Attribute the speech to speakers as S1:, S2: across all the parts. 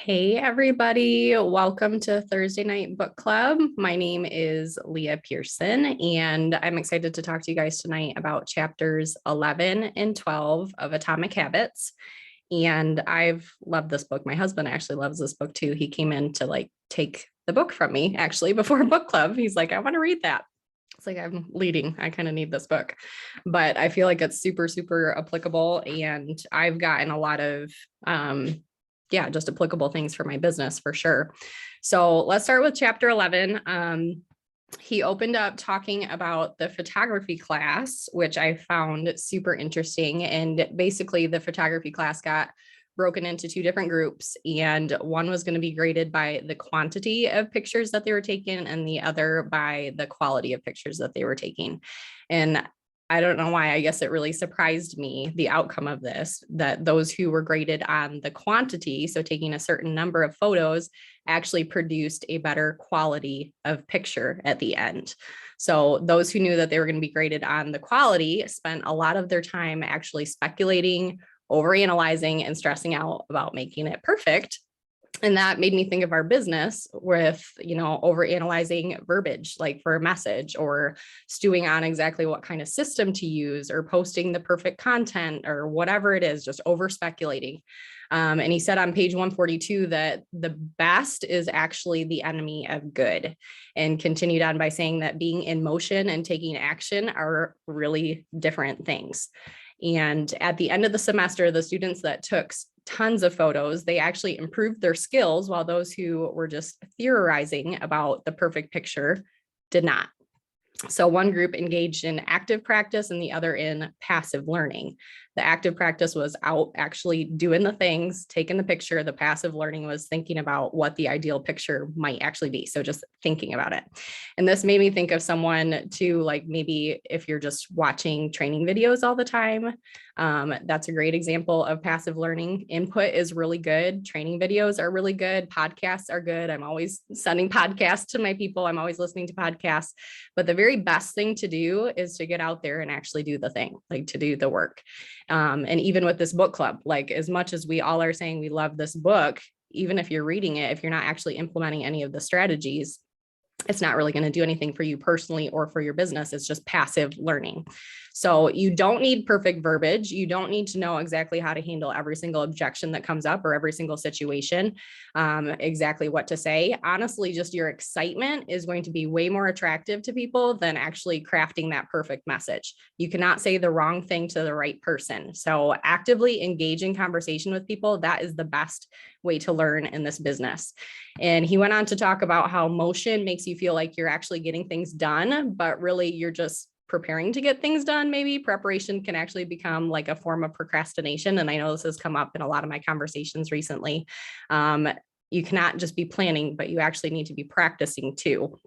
S1: Hey, everybody. Welcome to Thursday Night Book Club. My name is Leah Pearson, and I'm excited to talk to you guys tonight about chapters 11 and 12 of Atomic Habits. And I've loved this book. My husband actually loves this book too. He came in to take the book from me actually before book club. He's like, I want to read that. It's like I'm leading. I kind of need this book, but I feel like it's super, super applicable. And I've gotten a lot of, just applicable things for my business for sure. So let's start with chapter 11. He opened up talking about the photography class, which I found super interesting. And basically, the photography class got broken into two different groups, and one was going to be graded by the quantity of pictures that they were taking, and the other by the quality of pictures that they were taking. And I don't know why, I guess it really surprised me, the outcome of this, that those who were graded on the quantity, so taking a certain number of photos, actually produced a better quality of picture at the end. So those who knew that they were going to be graded on the quality spent a lot of their time actually speculating, overanalyzing, and stressing out about making it perfect. And that made me think of our business with, over analyzing verbiage, like for a message, or stewing on exactly what kind of system to use, or posting the perfect content, or whatever it is, just over speculating. And he said on page 142 that the best is actually the enemy of good, and continued on by saying that being in motion and taking action are really different things. And at the end of the semester, the students that took tons of photos, they actually improved their skills, while those who were just theorizing about the perfect picture did not. So one group engaged in active practice and the other in passive learning. The active practice was out actually doing the things, taking the picture. The passive learning was thinking about what the ideal picture might actually be. So just thinking about it. And this made me think of someone too, like maybe if you're just watching training videos all the time, that's a great example of passive learning. Input is really good. Training videos are really good. Podcasts are good. I'm always sending podcasts to my people. I'm always listening to podcasts. But the very best thing to do is to get out there and actually do the thing, like to do the work. And even with this book club, like as much as we all are saying we love this book, even if you're reading it, if you're not actually implementing any of the strategies, it's not really going to do anything for you personally or for your business. It's just passive learning. So you don't need perfect verbiage. You don't need to know exactly how to handle every single objection that comes up or every single situation, exactly what to say. Honestly, just your excitement is going to be way more attractive to people than actually crafting that perfect message. You cannot say the wrong thing to the right person. So actively engage in conversation with people. That is the best way to learn in this business. And he went on to talk about how motion makes you feel like you're actually getting things done, but really you're just preparing to get things done. Maybe preparation can actually become like a form of procrastination. And I know this has come up in a lot of my conversations recently. You cannot just be planning, but you actually need to be practicing too.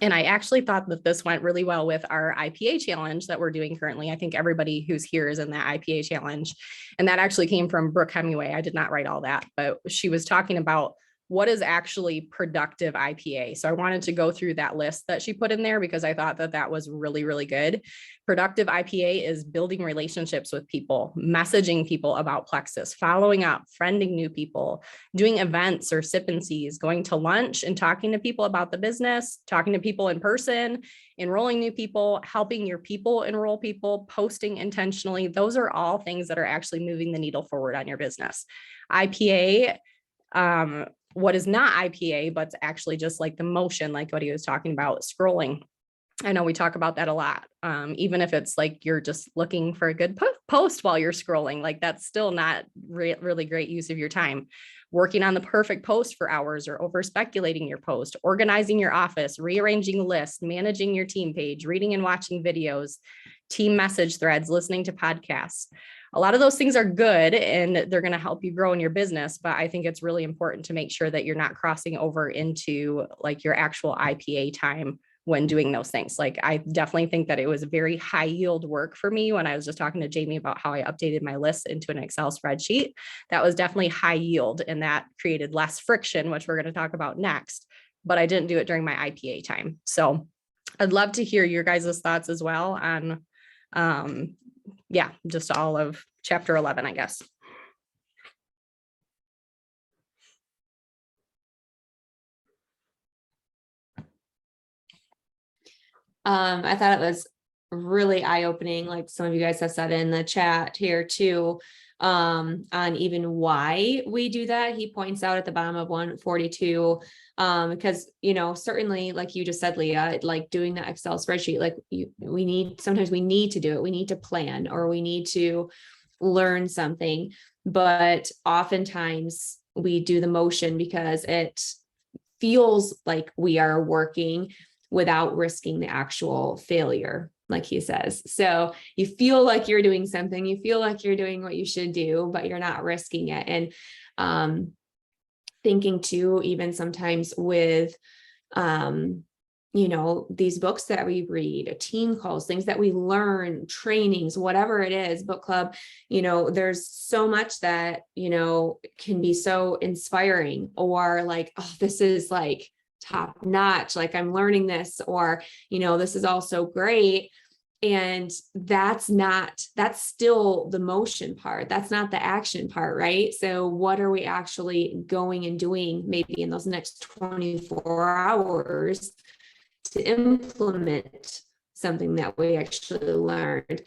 S1: And I actually thought that this went really well with our IPA challenge that we're doing currently. I think everybody who's here is in that IPA challenge. And that actually came from Brooke Hemingway. I did not write all that, but she was talking about what is actually productive IPA. So I wanted to go through that list that she put in there because I thought that that was really, really good. Productive IPA is building relationships with people, messaging people about Plexus, following up, friending new people, doing events or sip and sees, going to lunch and talking to people about the business, talking to people in person, enrolling new people, helping your people enroll people, posting intentionally. Those are all things that are actually moving the needle forward on your business. IPA, what is not IPA, but it's actually just like the motion, like what he was talking about, scrolling. I know we talk about that a lot. Even if it's like you're just looking for a good post while you're scrolling, like that's still not really great use of your time. Working on the perfect post for hours or over speculating your post, organizing your office, rearranging lists, managing your team page, reading and watching videos, team message threads, listening to podcasts. A lot of those things are good and they're going to help you grow in your business. But I think it's really important to make sure that you're not crossing over into like your actual IPA time when doing those things. Like I definitely think that it was very high yield work for me when I was just talking to Jamie about how I updated my list into an Excel spreadsheet. That was definitely high yield and that created less friction, which we're going to talk about next. But I didn't do it during my IPA time. So I'd love to hear your guys' thoughts as well on just all of chapter 11, I guess.
S2: I thought it was really eye-opening, like some of you guys have said in the chat here too, on even why we do that. He points out at the bottom of 142, because, you know, certainly like you just said, Leah, like doing the Excel spreadsheet, like sometimes we need to do it. We need to plan, or we need to learn something, but oftentimes we do the motion because it feels like we are working without risking the actual failure, like he says. So you feel like you're doing something, you feel like you're doing what you should do, but you're not risking it. And thinking too, even sometimes with you know, these books that we read, team calls, things that we learn, trainings, whatever it is, book club, you know, there's so much that, you know, can be so inspiring, or like, oh, this is like top notch, like I'm learning this, or, you know, this is all so great. And that's still the motion part. That's not the action part, right? So what are we actually going and doing maybe in those next 24 hours to implement something that we actually learned?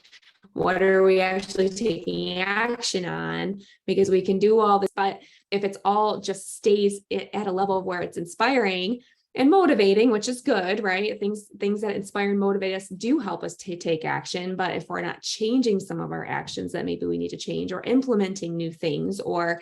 S2: What are we actually taking action on? Because we can do all this, but if it's all just stays at a level where it's inspiring and motivating, which is good, right? Things that inspire and motivate us do help us to take action. But if we're not changing some of our actions that maybe we need to change, or implementing new things, or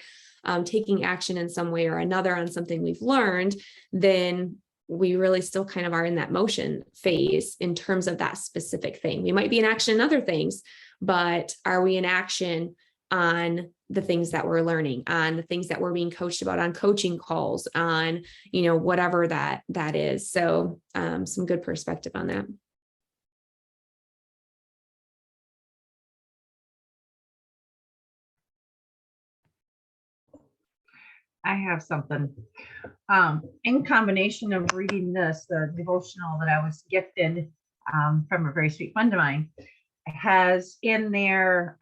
S2: taking action in some way or another on something we've learned, then we really still kind of are in that motion phase in terms of that specific thing. We might be in action in other things, but are we in action on the things that we're learning, on the things that we're being coached about, on coaching calls, on, you know, whatever that is. So some good perspective on that.
S3: I have something. In combination of reading this, the devotional that I was gifted from a very sweet friend of mine, has in there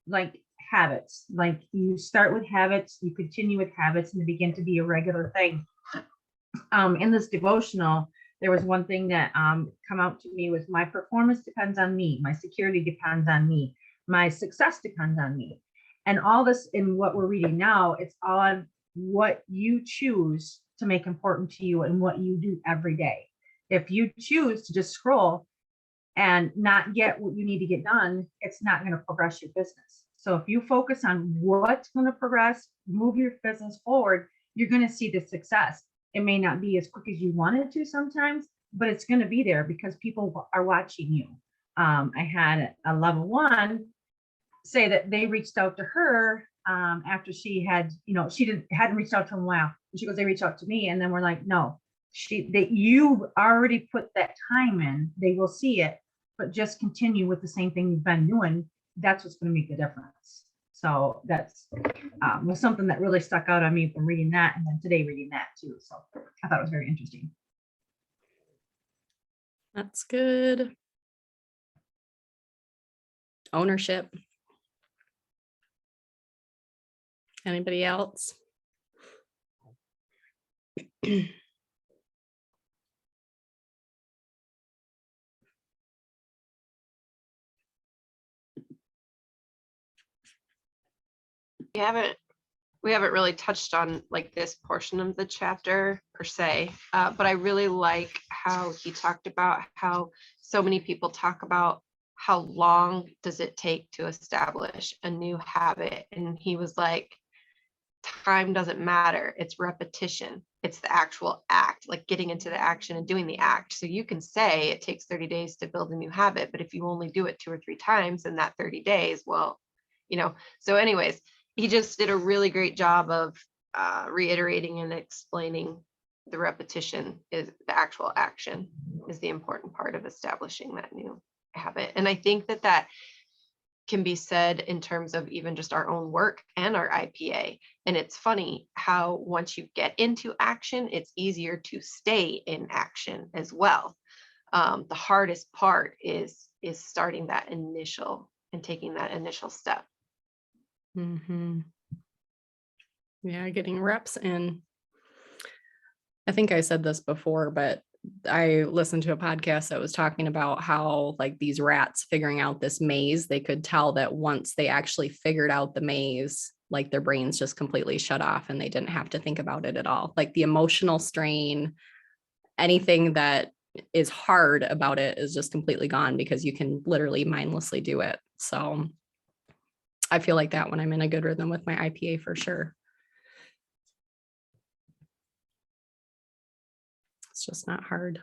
S3: like habits. Like you start with habits, you continue with habits, and they begin to be a regular thing. In this devotional, there was one thing that come out to me was, my performance depends on me, my security depends on me, my success depends on me. And all this in what we're reading now, it's on what you choose to make important to you and what you do every day. If you choose to just scroll and not get what you need to get done, it's not going to progress your business. So if you focus on what's going to progress, move your business forward, you're going to see the success. It may not be as quick as you wanted to sometimes, but it's going to be there because people are watching you. I had a level 1 say that they reached out to her after she had, you know, she hadn't reached out to them in a while. And she goes, they reached out to me, and then we're like, no, you've already put that time in. They will see it, but just continue with the same thing you've been doing. That's what's going to make the difference. So that's was something that really stuck out on me from reading that, and then today reading that too. So I thought it was very interesting.
S1: That's good. Ownership. Anybody else?
S4: We haven't really touched on like this portion of the chapter per se, but I really like how he talked about how so many people talk about how long does it take to establish a new habit, and he was like, time doesn't matter, it's repetition, it's the actual act, like getting into the action and doing the act. So you can say it takes 30 days to build a new habit, but if you only do it 2 or 3 times in that 30 days, well, you know. So anyways, he just did a really great job of reiterating and explaining the repetition is the actual action is the important part of establishing that new habit. And I think that can be said in terms of even just our own work and our IPA. And it's funny how once you get into action, it's easier to stay in action as well. The hardest part is starting that initial and taking that initial step.
S1: Mm-hmm. Yeah, getting reps in. I think I said this before, but I listened to a podcast that was talking about how like these rats figuring out this maze, they could tell that once they actually figured out the maze, like their brains just completely shut off and they didn't have to think about it at all. Like the emotional strain, anything that is hard about it is just completely gone because you can literally mindlessly do it. So I feel like that when I'm in a good rhythm with my IPA for sure. It's just not hard.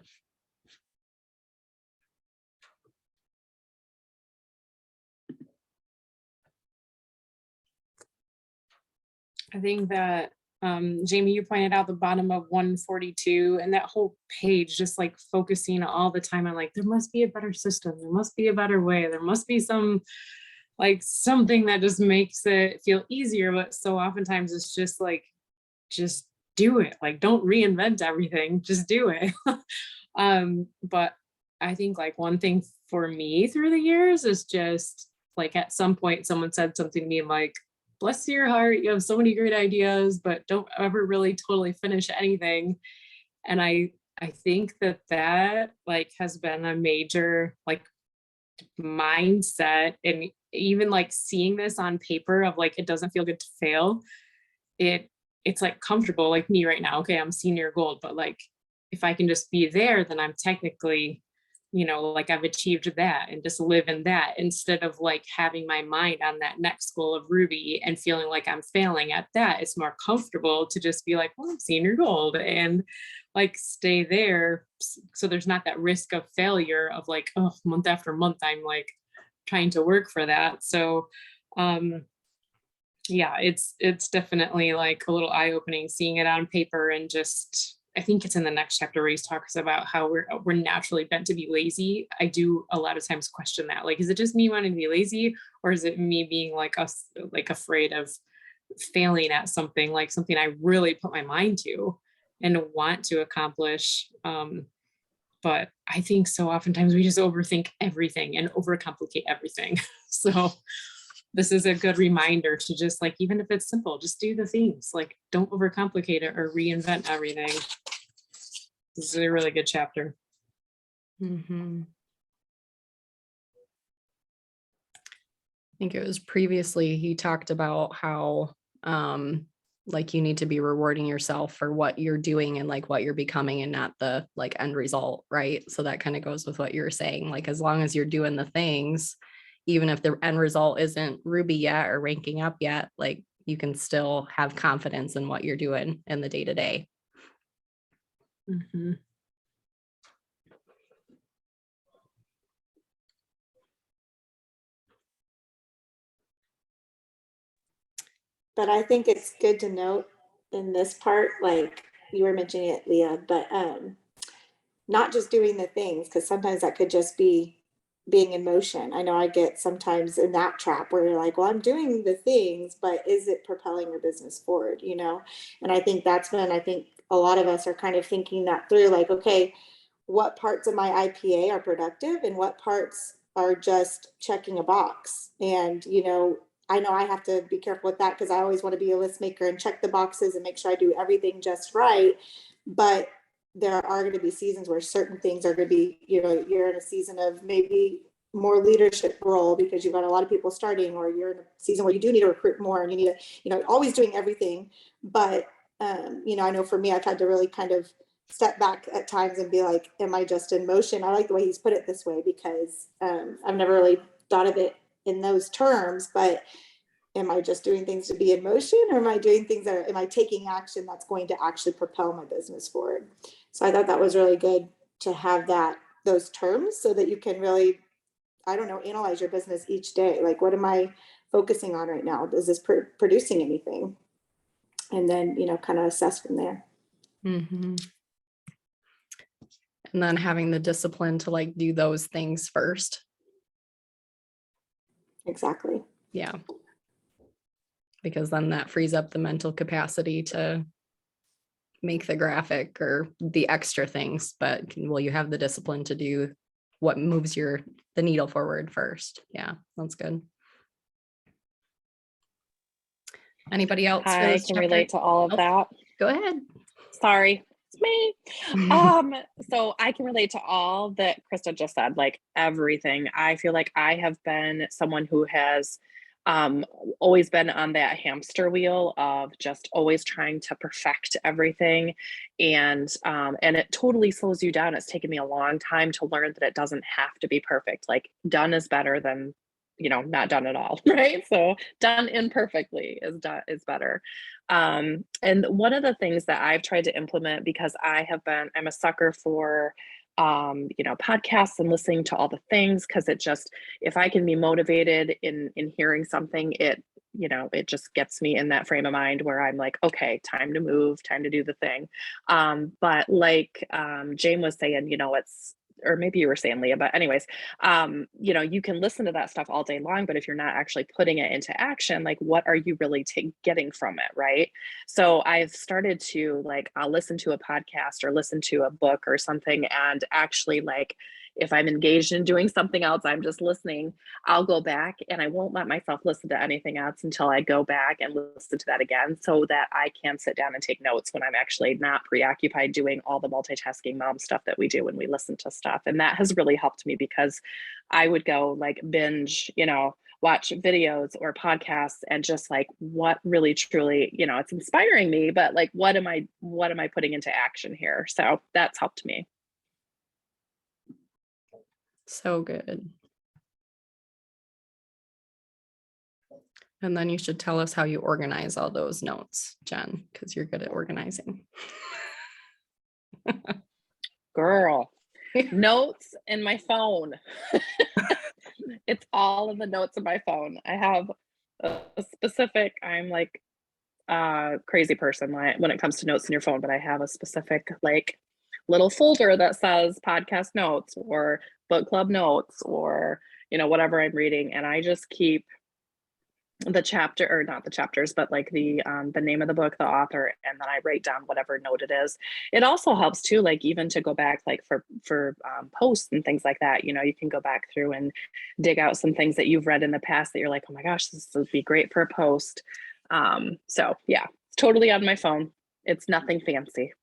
S5: I think that Jamie, you pointed out the bottom of 142 and that whole page, just like focusing all the time on like, there must be a better system. There must be a better way. There must be some like something that just makes it feel easier. But so oftentimes it's just like, just do it. Like, don't reinvent everything, just do it. But I think like one thing for me through the years is just like at some point someone said something to me like, bless your heart, you have so many great ideas, but don't ever really totally finish anything. And I think that like has been a major like mindset, and even like seeing this on paper of like it doesn't feel good to fail. It's like comfortable, like me right now. Okay, I'm senior gold, but like if I can just be there, then I'm technically, like I've achieved that and just live in that instead of like having my mind on that next goal of Ruby and feeling like I'm failing at that. It's more comfortable to just be like, well, I'm senior gold and like stay there. So there's not that risk of failure of like, oh, month after month, I'm like trying to work for that. So, yeah, it's definitely like a little eye-opening seeing it on paper. And just I think it's in the next chapter where he talks about how we're naturally bent to be lazy. I do a lot of times question that, like, is it just me wanting to be lazy, or is it me being like us like afraid of failing at something, like something I really put my mind to and want to accomplish? But I think so oftentimes we just overthink everything and overcomplicate everything. So this is a good reminder to just like, even if it's simple, just do the things, like don't overcomplicate it or reinvent everything. This is a really good chapter.
S1: Mm-hmm. I think it was previously he talked about how like you need to be rewarding yourself for what you're doing and like what you're becoming and not the like end result, right? So that kind of goes with what you're saying, like as long as you're doing the things, even if the end result isn't Ruby yet or ranking up yet, like you can still have confidence in what you're doing in the day-to-day.
S5: Mm-hmm.
S6: But I think it's good to note in this part, like you were mentioning it, Leah, but not just doing the things, because sometimes that could just be being in motion. I know I get sometimes in that trap where you're like, well, I'm doing the things, but is it propelling your business forward, And I think that's when I think a lot of us are kind of thinking that through, like, okay, what parts of my IPA are productive and what parts are just checking a box? And, I know I have to be careful with that because I always want to be a list maker and check the boxes and make sure I do everything just right. But there are going to be seasons where certain things are going to be, you're in a season of maybe more leadership role because you've got a lot of people starting, or you're in a season where you do need to recruit more and you need to, always doing everything. But, I know for me, I've had to really kind of step back at times and be like, am I just in motion? I like the way he's put it this way because I've never really thought of it in those terms, but am I just doing things to be in motion, or am I doing things am I taking action that's going to actually propel my business forward? So I thought that was really good to have those terms so that you can really, analyze your business each day. Like, what am I focusing on right now? Is this producing anything? And then, kind of assess from there.
S1: Mm-hmm. And then having the discipline to like do those things first.
S6: Exactly.
S1: Yeah. Because then that frees up the mental capacity to make the graphic or the extra things, but will you have the discipline to do what moves the needle forward first? Yeah, that's good. Anybody else?
S7: I can relate to all of that.
S1: Go ahead.
S7: Sorry, me. So I can relate to all that Krista just said, like everything. I feel like I have been someone who has always been on that hamster wheel of just always trying to perfect everything. And it totally slows you down. It's taken me a long time to learn that it doesn't have to be perfect. Like done is better than, not done at all, right? So done imperfectly is better. And one of the things that I've tried to implement, because I'm a sucker for podcasts and listening to all the things, because if I can be motivated in hearing something, it just gets me in that frame of mind where I'm like, okay, time to move, time to do the thing. But like Jane was saying, or maybe you were saying, Leah, but anyways, you can listen to that stuff all day long, but if you're not actually putting it into action, like what are you really getting from it, right? So I've started to I'll listen to a podcast or listen to a book or something, and actually if I'm engaged in doing something else, I'm just listening, I'll go back and I won't let myself listen to anything else until I go back and listen to that again, so that I can sit down and take notes when I'm actually not preoccupied doing all the multitasking mom stuff that we do when we listen to stuff. And that has really helped me, because I would go binge, watch videos or podcasts, and just what really truly, it's inspiring me, but what am I putting into action here? So that's helped me.
S1: So good. And then you should tell us how you organize all those notes, Jen, because you're good at organizing.
S7: Girl, notes in my phone. It's all of the notes in my phone. I have a specific, I'm a crazy person when it comes to notes in your phone, but I have a specific little folder that says podcast notes or book club notes or whatever I'm reading, and I just keep the chapter, or not the chapters, but the name of the book, the author, and then I write down whatever note it is. It also helps too, even to go back for posts and things like that. You can go back through and dig out some things that you've read in the past that you're like, oh my gosh, this would be great for a post. So yeah, it's totally on my phone. It's nothing fancy.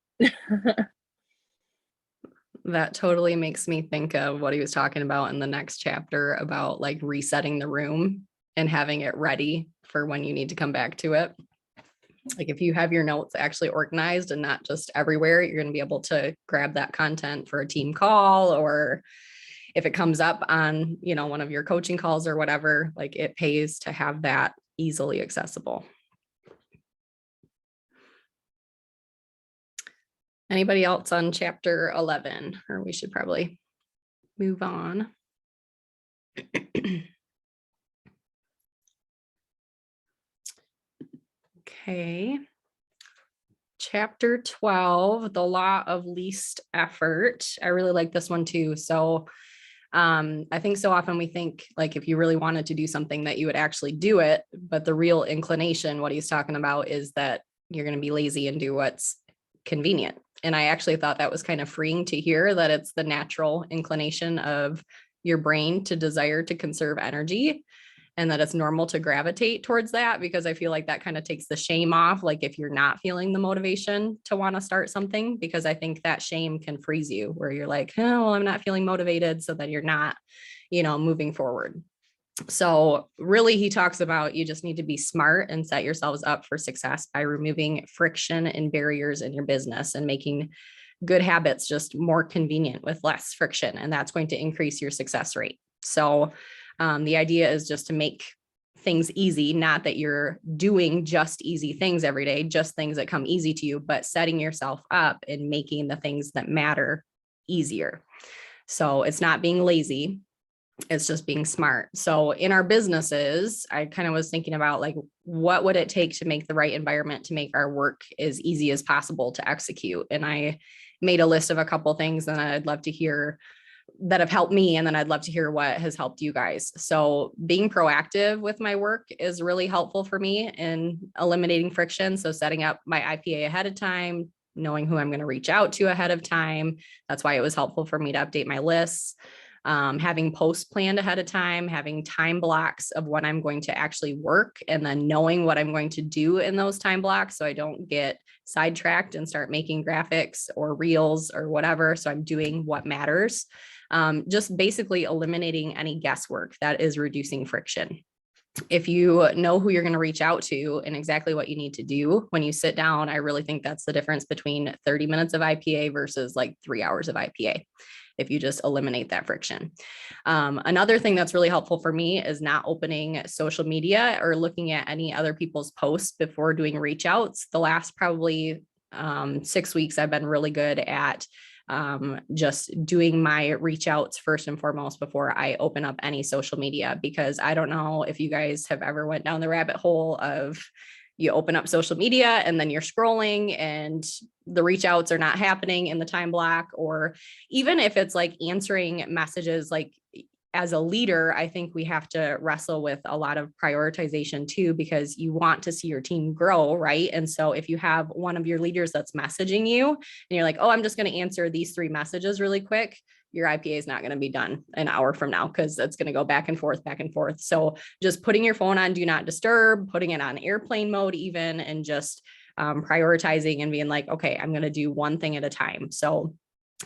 S1: That totally makes me think of what he was talking about in the next chapter about resetting the room and having it ready for when you need to come back to it. If you have your notes actually organized and not just everywhere, you're going to be able to grab that content for a team call, or if it comes up on, one of your coaching calls or whatever, it pays to have that easily accessible. Anybody else on chapter 11, or we should probably move on. Okay. Chapter 12, the law of least effort. I really like this one too. So I think so often we think if you really wanted to do something that you would actually do it, but the real inclination, what he's talking about, is that you're going to be lazy and do what's convenient. And I actually thought that was kind of freeing to hear that it's the natural inclination of your brain to desire to conserve energy, and that it's normal to gravitate towards that, because I feel like that kind of takes the shame off. If you're not feeling the motivation to want to start something, because I think that shame can freeze you, where you're like, oh, well, I'm not feeling motivated. So then you're not, moving forward. So really, he talks about you just need to be smart and set yourselves up for success by removing friction and barriers in your business and making good habits just more convenient with less friction. And that's going to increase your success rate. So the idea is just to make things easy, not that you're doing just easy things every day, just things that come easy to you, but setting yourself up and making the things that matter easier. So it's not being lazy. It's just being smart. So in our businesses, I kind of was thinking about what would it take to make the right environment to make our work as easy as possible to execute. And I made a list of a couple things, and I'd love to hear that have helped me. And then I'd love to hear what has helped you guys. So being proactive with my work is really helpful for me in eliminating friction. So setting up my IPA ahead of time, knowing who I'm going to reach out to ahead of time. That's why it was helpful for me to update my lists. having posts planned ahead of time, having time blocks of when I'm going to actually work, and then knowing what I'm going to do in those time blocks so I don't get sidetracked and start making graphics or reels or whatever. So I'm doing what matters. Just basically eliminating any guesswork that is reducing friction. If you know who you're going to reach out to and exactly what you need to do when you sit down, I really think that's the difference between 30 minutes of IPA versus like 3 hours of IPA. If you just eliminate that friction. Another thing that's really helpful for me is not opening social media or looking at any other people's posts before doing reach outs. The last probably 6 weeks, I've been really good at just doing my reach outs first and foremost before I open up any social media, because I don't know if you guys have ever went down the rabbit hole of you open up social media and then you're scrolling and the reach outs are not happening in the time block, or even if it's like answering messages, like as a leader, I think we have to wrestle with a lot of prioritization too, because you want to see your team grow, right? And so if you have one of your leaders that's messaging you and you're like, oh, I'm just going to answer these 3 messages really quick, your IPA is not going to be done an hour from now because it's going to go back and forth, back and forth. So just putting your phone on do not disturb, putting it on airplane mode even, and just prioritizing and being like, okay, I'm going to do one thing at a time. So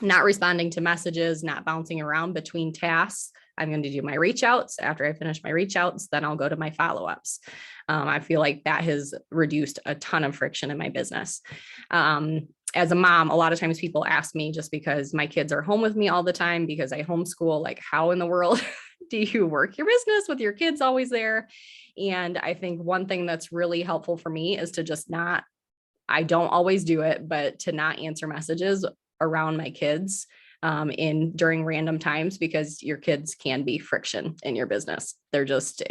S1: not responding to messages, not bouncing around between tasks. I'm going to do my reach outs. After I finish my reach outs, then I'll go to my follow-ups. I feel like that has reduced a ton of friction in my business. As a mom, a lot of times people ask me, just because my kids are home with me all the time because I homeschool, like, how in the world do you work your business with your kids always there? And I think one thing that's really helpful for me is to just not, I don't always do it, but to not answer messages around my kids during random times, because your kids can be friction in your business. They're just,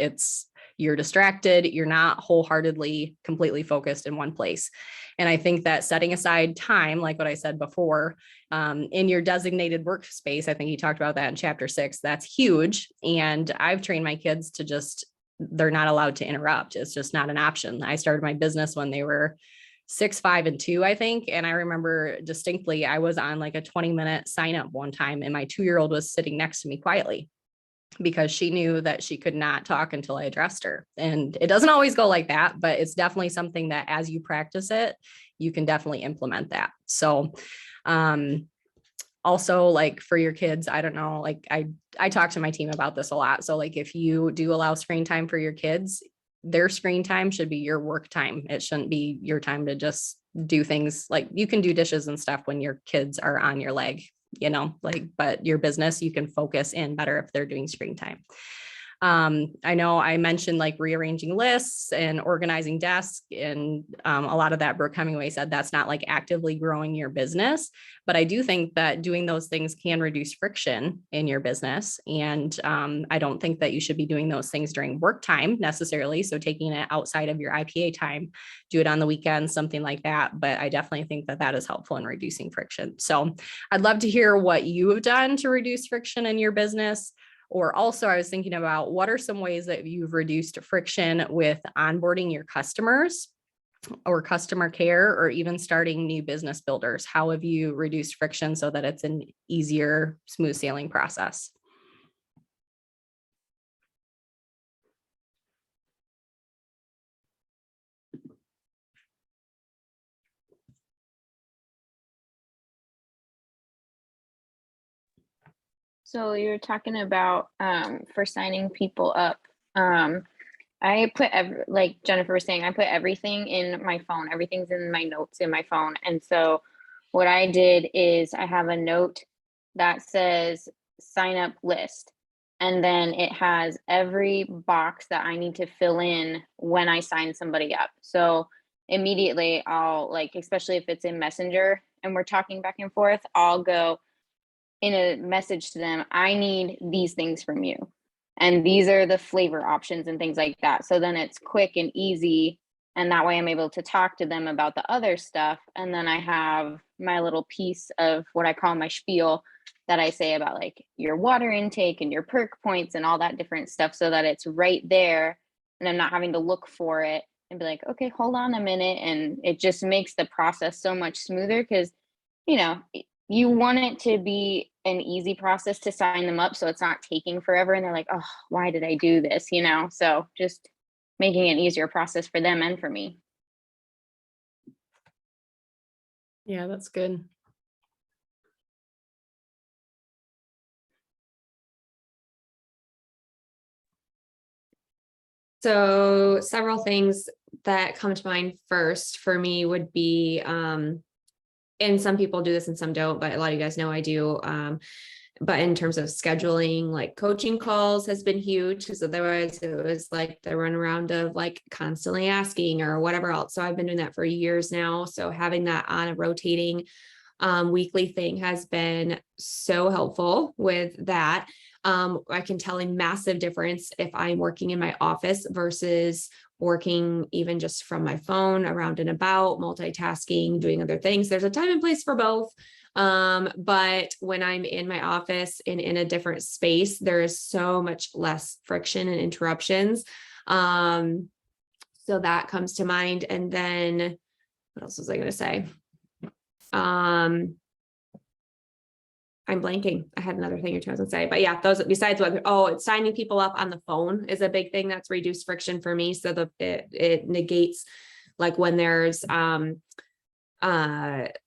S1: you're distracted. You're not wholeheartedly, completely focused in one place. And I think that setting aside time, like what I said before, in your designated workspace, I think you talked about that in chapter 6, that's huge. And I've trained my kids to just, they're not allowed to interrupt. It's just not an option. I started my business when they were 6, 5, and 2, I think. And I remember distinctly, I was on like a 20-minute sign up one time and my 2-year-old was sitting next to me quietly because she knew that she could not talk until I addressed her. And it doesn't always go like that, but it's definitely something that as you practice it, you can definitely implement that. So, also, like for your kids, I don't know, like I talk to my team about this a lot. So like if you do allow screen time for your kids, their screen time should be your work time. It shouldn't be your time to just do things. Like you can do dishes and stuff when your kids are on your leg, like, but your business, you can focus in better if they're doing screen time. I know I mentioned like rearranging lists and organizing desks, and a lot of that Brooke Hemingway said that's not like actively growing your business, but I do think that doing those things can reduce friction in your business. And I don't think that you should be doing those things during work time necessarily. So taking it outside of your IPA time, do it on the weekends, something like that. But I definitely think that that is helpful in reducing friction. So I'd love to hear what you have done to reduce friction in your business. Or also, I was thinking about what are some ways that you've reduced friction with onboarding your customers or customer care, or even starting new business builders? How have you reduced friction so that it's an easier, smooth sailing process?
S8: So you're talking about for signing people up. I put like Jennifer was saying, I put everything in my phone. Everything's in my notes in my phone. And so what I did is I have a note that says sign up list. And then it has every box that I need to fill in when I sign somebody up. So immediately I'll like, especially if it's in Messenger and we're talking back and forth, I'll go in a message to them, I need these things from you. And these are the flavor options and things like that. So then it's quick and easy. And that way I'm able to talk to them about the other stuff. And then I have my little piece of what I call my spiel that I say about like your water intake and your perk points and all that different stuff, so that it's right there and I'm not having to look for it and be like, okay, hold on a minute. And it just makes the process so much smoother because, you know, you want it to be an easy process to sign them up so it's not taking forever and they're like, oh, why did I do this? So just making it an easier process for them and for me.
S1: Yeah, that's good.
S2: So several things that come to mind first for me would be, and some people do this and some don't, but a lot of you guys know I do. But in terms of scheduling, like coaching calls has been huge, because otherwise it was like the runaround of like constantly asking or whatever else. So I've been doing that for years now. So having that on a rotating weekly thing has been so helpful with that. I can tell a massive difference if I'm working in my office versus working even just from my phone, around and about, multitasking, doing other things. There's a time and place for both. But when I'm in my office and in a different space, there is so much less friction and interruptions. So that comes to mind. And then what else was I going to say? I'm blanking. I had another thing or two I was gonna say, but yeah, those besides it's signing people up on the phone is a big thing that's reduced friction for me. So it negates like when there's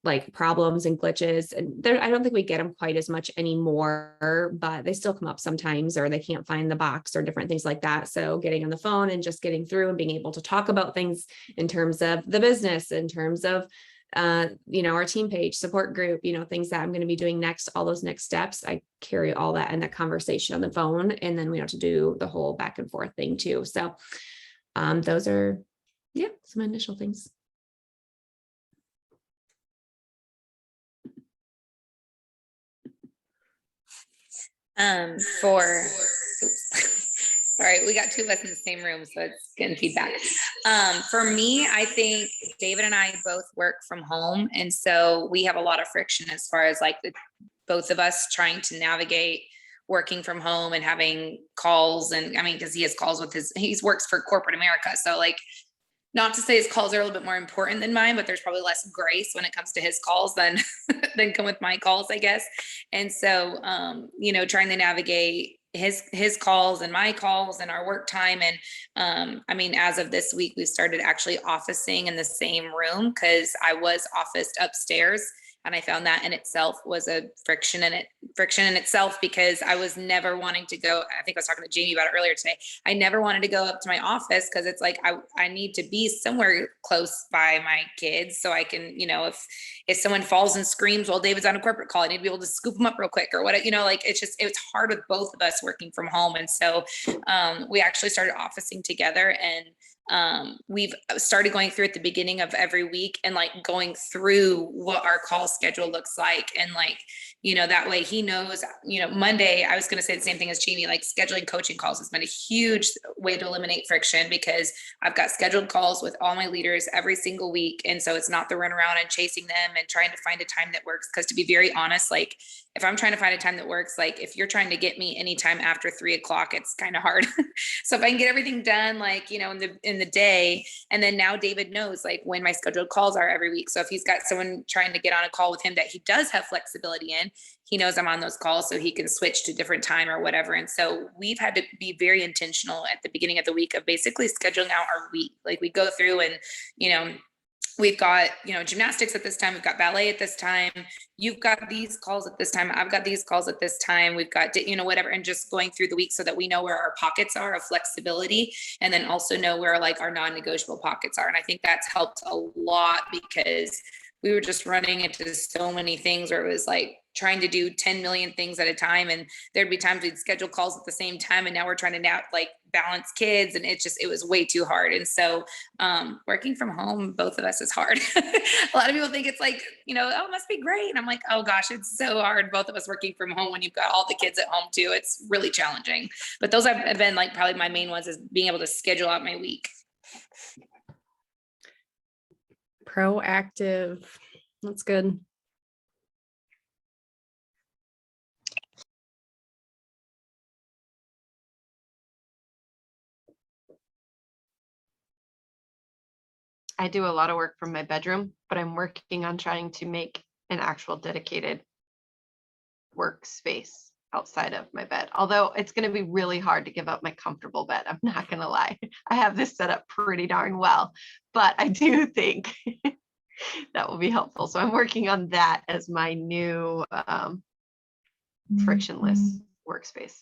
S2: like problems and glitches, and there, I don't think we get them quite as much anymore, but they still come up sometimes, or they can't find the box or different things like that. So getting on the phone and just getting through and being able to talk about things in terms of the business, in terms of our team page, support group, things that I'm going to be doing next, all those next steps, I carry all that in that conversation on the phone. And then we have to do the whole back and forth thing too. So those are, some initial things.
S9: Sorry, we got two of us in the same room, so it's getting feedback. For me, I think David and I both work from home, and so we have a lot of friction as far as like both of us trying to navigate working from home and having calls. And I mean, because he has calls with he works for corporate America, so like, not to say his calls are a little bit more important than mine, but there's probably less grace when it comes to his calls than come with my calls, I guess. And so, trying to navigate his calls and my calls and our work time. And I mean, as of this week, we started actually officing in the same room, because I was officed upstairs. And I found that in itself was a friction in itself, because I was never wanting to go. I think I was talking to Jamie about it earlier today. I never wanted to go up to my office, because it's like, I need to be somewhere close by my kids. So I can, if someone falls and screams while David's on a corporate call, I need to be able to scoop them up real quick or what, it's hard with both of us working from home. And so we actually started officing together, and we've started going through at the beginning of every week and like going through what our call schedule looks like. And like, that way he knows, Monday, I was going to say the same thing as Jamie, like scheduling coaching calls has been a huge way to eliminate friction, because I've got scheduled calls with all my leaders every single week. And so it's not the run around and chasing them and trying to find a time that works. Because to be very honest, like if I'm trying to find a time that works, like if you're trying to get me anytime after 3:00, it's kind of hard. So if I can get everything done, like, in the day, and then now David knows like when my scheduled calls are every week. So if he's got someone trying to get on a call with him that he does have flexibility in, he knows I'm on those calls, so he can switch to different time or whatever. And so we've had to be very intentional at the beginning of the week of basically scheduling out our week. Like we go through and, we've got, gymnastics at this time, we've got ballet at this time, you've got these calls at this time, I've got these calls at this time, we've got, whatever, and just going through the week so that we know where our pockets are of flexibility, and then also know where like our non-negotiable pockets are. And I think that's helped a lot, because we were just running into so many things where it was like trying to do 10 million things at a time. And there'd be times we'd schedule calls at the same time. And now we're trying to now like balance kids, and it was way too hard. And so working from home, both of us, is hard. A lot of people think it's like, oh, it must be great. And I'm like, oh gosh, it's so hard. Both of us working from home when you've got all the kids at home too. It's really challenging. But those have been like probably my main ones, is being able to schedule out my week.
S1: Proactive. That's good.
S4: I do a lot of work from my bedroom, but I'm working on trying to make an actual dedicated workspace outside of my bed. Although it's going to be really hard to give up my comfortable bed. I'm not going to lie. I have this set up pretty darn well, but I do think that will be helpful. So I'm working on that as my new frictionless workspace.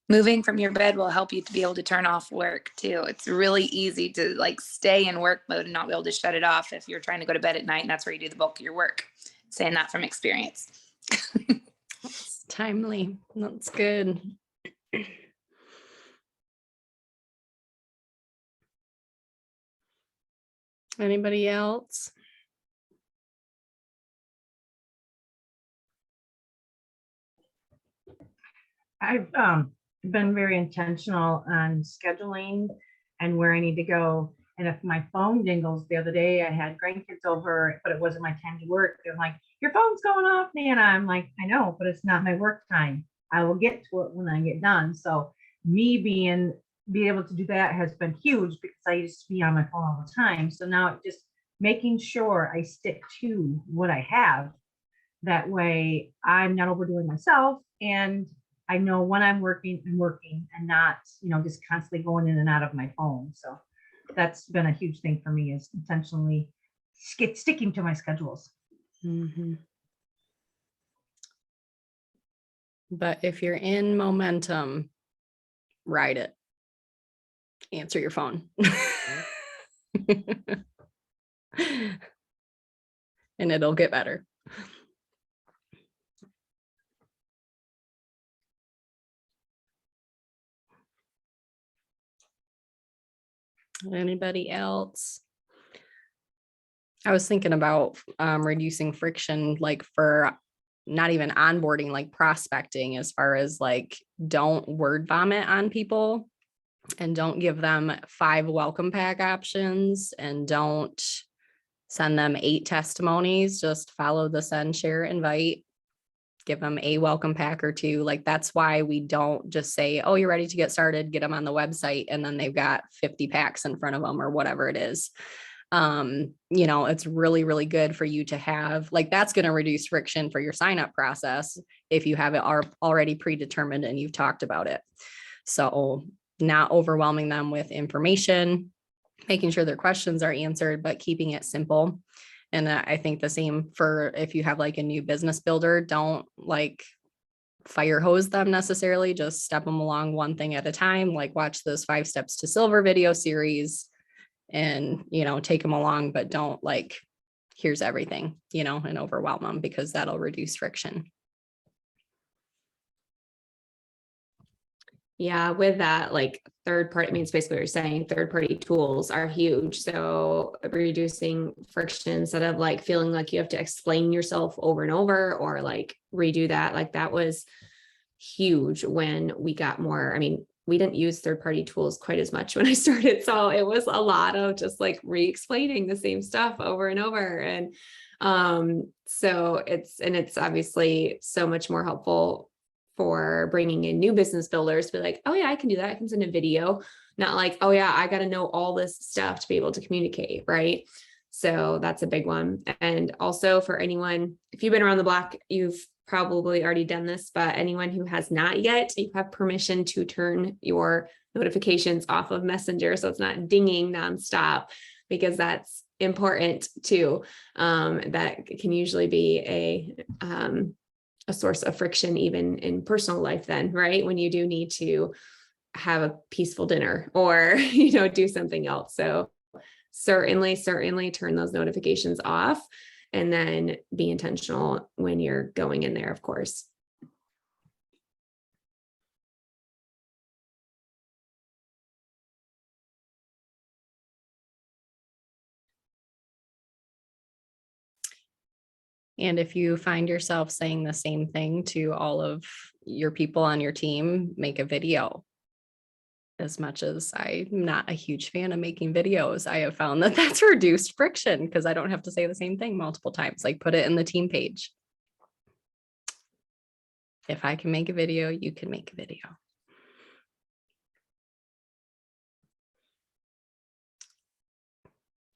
S9: Moving from your bed will help you to be able to turn off work too. It's really easy to like stay in work mode and not be able to shut it off if you're trying to go to bed at night and that's where you do the bulk of your work. Saying that from experience.
S1: It's timely. That's good. Anybody else?
S3: I've been very intentional on scheduling and where I need to go. And if my phone dingles, the other day I had grandkids over, but it wasn't my time to work. They're like, your phone's going off, Nana. I'm like, I know, but it's not my work time. I will get to it when I get done. So me being able to do that has been huge because I used to be on my phone all the time. So now just making sure I stick to what I have. That way I'm not overdoing myself and I know when I'm working and not, just constantly going in and out of my phone. So that's been a huge thing for me is intentionally sticking to my schedules.
S1: Mhm. But if you're in momentum, ride it. Answer your phone. And it'll get better. Anybody else? I was thinking about reducing friction, like for not even onboarding, like prospecting, as far as like, don't word vomit on people and don't give them 5 welcome pack options and don't send them 8 testimonies. Just follow the send, share, invite, give them a welcome pack or 2. Like that's why we don't just say, oh, you're ready to get started, get them on the website. And then they've got 50 packs in front of them or whatever it is. It's really, really good for you to have, like, that's going to reduce friction for your sign up process if you have it already predetermined and you've talked about it. So not overwhelming them with information, making sure their questions are answered, but keeping it simple. And I think the same for if you have like a new business builder, don't like fire hose them necessarily, just step them along one thing at a time, like watch this 5 steps to silver video series and, take them along, but don't like, here's everything, and overwhelm them because that'll reduce friction.
S2: Yeah, with that, like third party, I mean, it's basically what you're saying, third party tools are huge. So reducing friction instead of like feeling like you have to explain yourself over and over or like redo that. Like that was huge when we got more. I mean, we didn't use third party tools quite as much when I started. So it was a lot of just like re-explaining the same stuff over and over. And so it's obviously so much more helpful for bringing in new business builders to be like, oh yeah, I can do that. I can send a video, not like, oh yeah, I got to know all this stuff to be able to communicate. Right. So that's a big one. And also for anyone, if you've been around the block, you've probably already done this, but anyone who has not yet, you have permission to turn your notifications off of Messenger. So it's not dinging nonstop, because that's important too. That can usually be a source of friction, even in personal life then, right? When you do need to have a peaceful dinner or, do something else. So certainly turn those notifications off and then be intentional when you're going in there, of course.
S1: And if you find yourself saying the same thing to all of your people on your team, make a video. As much as I'm not a huge fan of making videos, I have found that that's reduced friction because I don't have to say the same thing multiple times. Like put it in the team page. If I can make a video, you can make a video.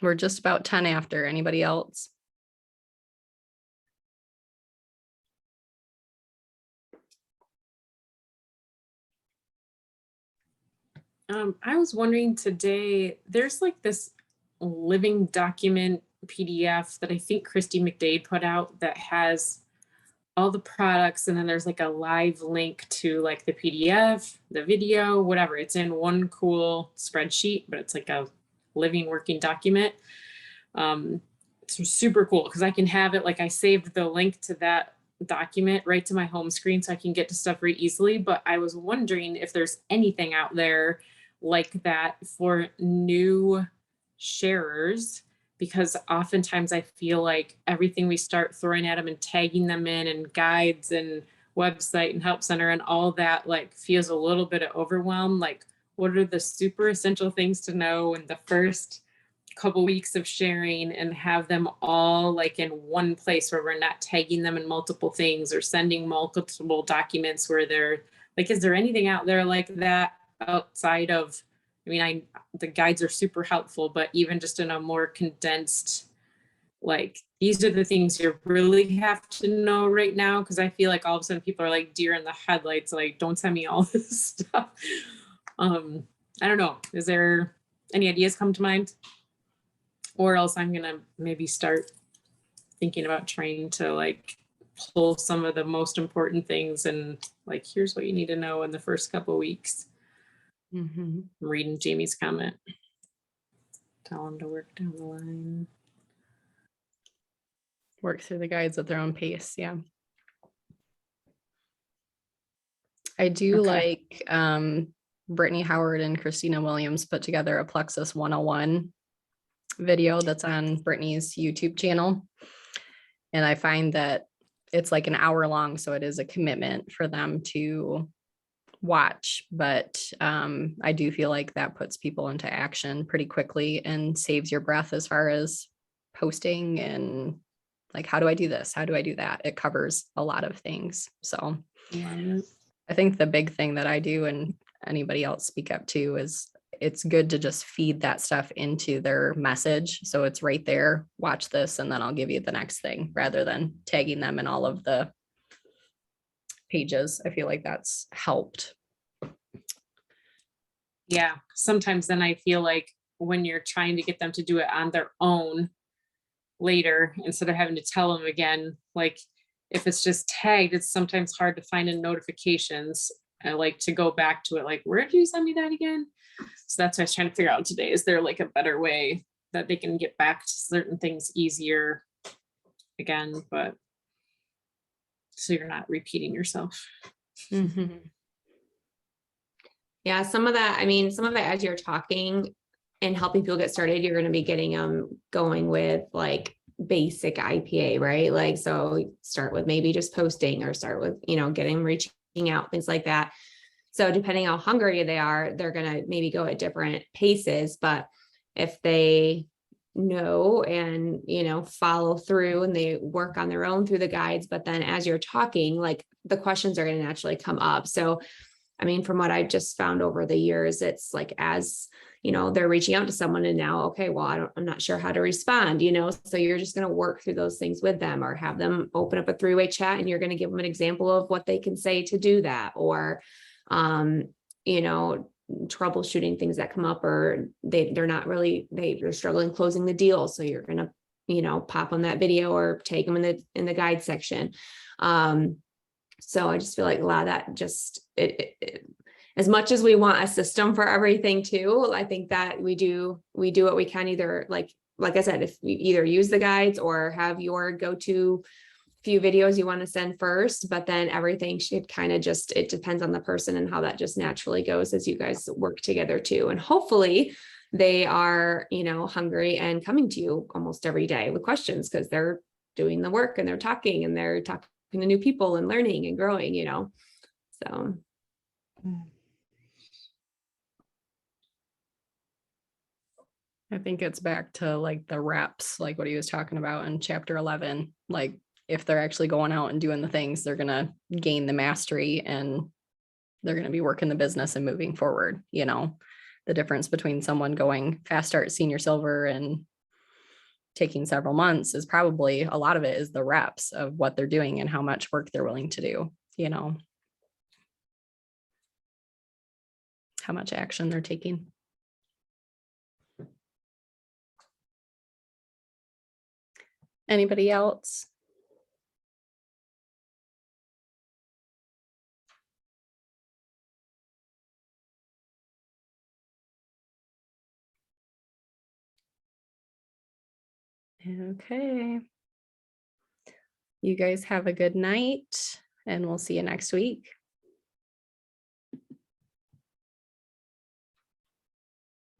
S1: We're just about 10 after. Anybody else?
S5: I was wondering today, there's like this living document PDF that I think Christy McDade put out that has all the products, and then there's like a live link to like the PDF, the video, whatever. It's in one cool spreadsheet, but it's like a living working document. It's super cool because I can have it, like I saved the link to that document right to my home screen so I can get to stuff very easily. But I was wondering if there's anything out there like that for new sharers, because oftentimes I feel like everything we start throwing at them and tagging them in and guides and website and help center and all that like feels a little bit of overwhelm. Like, what are the super essential things to know in the first couple weeks of sharing, and have them all like in one place where we're not tagging them in multiple things or sending multiple documents where they're like, is there anything out there like that outside of, I mean, the guides are super helpful, but even just in a more condensed, like, these are the things you really have to know right now. Cause I feel like all of a sudden people are like deer in the headlights, like, don't send me all this stuff. I don't know. Is there any ideas come to mind? Or else I'm gonna maybe start thinking about trying to like pull some of the most important things and like, here's what you need to know in the first couple of weeks. I'm reading Jamie's comment. Tell them to work down the line.
S1: Work through the guides at their own pace. Yeah. I do
S5: Okay.
S1: like Brittany Howard and Christina Williams put together a Plexus 101 video that's on Brittany's YouTube channel. And I find that it's like an hour long, so it is a commitment for them to watch, but I do feel like that puts people into action pretty quickly and saves your breath as far as posting and like, how do I do this? How do I do that? It covers a lot of things. So I think the big thing that I do, and anybody else speak up to, is it's good to just feed that stuff into their message. So it's right there, watch this, and then I'll give you the next thing, rather than tagging them in all of the pages. I feel like that's helped.
S5: Yeah, sometimes then I feel like when you're trying to get them to do it on their own later, instead of having to tell them again, like if it's just tagged, it's sometimes hard to find in notifications. I like to go back to it, like, where did you send me that again? So that's what I was trying to figure out today. Is there like a better way that they can get back to certain things easier again, but so you're not repeating yourself.
S2: Yeah, some of that, I mean, some of it as you're talking and helping people get started, you're going to be getting them going with like basic IPA, right? Like, so start with maybe just posting, or start with, getting reaching out, things like that. So depending how hungry they are, they're going to maybe go at different paces. But if they know and, follow through and they work on their own through the guides, but then as you're talking, like the questions are going to naturally come up. So, I mean, from what I've just found over the years, it's like, as they're reaching out to someone and now, okay, well, I'm not sure how to respond, so you're just going to work through those things with them, or have them open up a three-way chat and you're going to give them an example of what they can say to do that, or, troubleshooting things that come up, or they're struggling closing the deal. So you're going to, pop on that video or take them in the guide section. So I just feel like a lot of that just, as much as we want a system for everything too, I think that we do what we can, either like I said, if you either use the guides or have your go-to few videos you want to send first, but then everything should kind of just, it depends on the person and how that just naturally goes as you guys work together too. And hopefully they are, hungry and coming to you almost every day with questions, because they're doing the work and they're talking to new people and learning and growing, so.
S1: I think it's back to like the reps, like what he was talking about in chapter 11. Like if they're actually going out and doing the things, they're going to gain the mastery and they're going to be working the business and moving forward. The difference between someone going fast start senior silver and taking several months is probably a lot of it is the reps of what they're doing and how much work they're willing to do, you know, how much action they're taking. Anybody else? Okay. You guys have a good night and we'll see you next week.